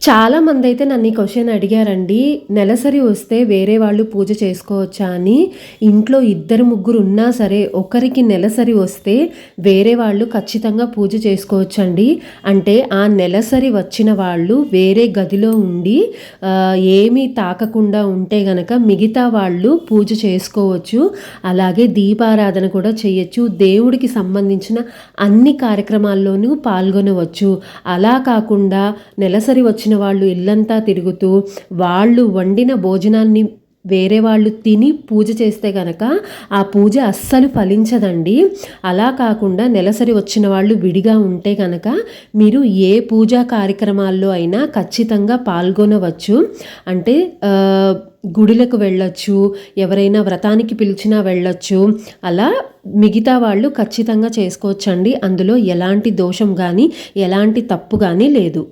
చాలామందైతే నన్ను ఈ క్వెషన్ అడిగారండి. నెలసరి వస్తే వేరే వాళ్ళు పూజ చేసుకోవచ్చా అని. ఇంట్లో ఇద్దరు ముగ్గురు ఉన్నా సరే ఒకరికి నెలసరి వస్తే వేరే వాళ్ళు ఖచ్చితంగా పూజ చేసుకోవచ్చండి. అంటే ఆ నెలసరి వచ్చిన వాళ్ళు వేరే గదిలో ఉండి ఏమీ తాకకుండా ఉంటే గనక మిగతా వాళ్ళు పూజ చేసుకోవచ్చు. అలాగే దీపారాధన కూడా చేయొచ్చు. దేవుడికి సంబంధించిన అన్ని కార్యక్రమాల్లోనూ పాల్గొనవచ్చు. అలా కాకుండా నెలసరి వచ్చిన వాళ్ళు ఇల్లంతా తిరుగుతూ వాళ్ళు వండిన భోజనాన్ని వేరే వాళ్ళు తిని పూజ చేస్తే గనక ఆ పూజ అస్సలు ఫలించదండి. అలా కాకుండా నెలసరి వచ్చిన వాళ్ళు విడిగా ఉంటే గనక మీరు ఏ పూజా కార్యక్రమాల్లో అయినా ఖచ్చితంగా పాల్గొనవచ్చు. అంటే గుడులకు వెళ్ళొచ్చు, ఎవరైనా వ్రతానికి పిలిచినా వెళ్ళొచ్చు. అలా మిగతా వాళ్ళు ఖచ్చితంగా చేసుకోవచ్చండి. అందులో ఎలాంటి దోషం కానీ ఎలాంటి తప్పు కానీ లేదు.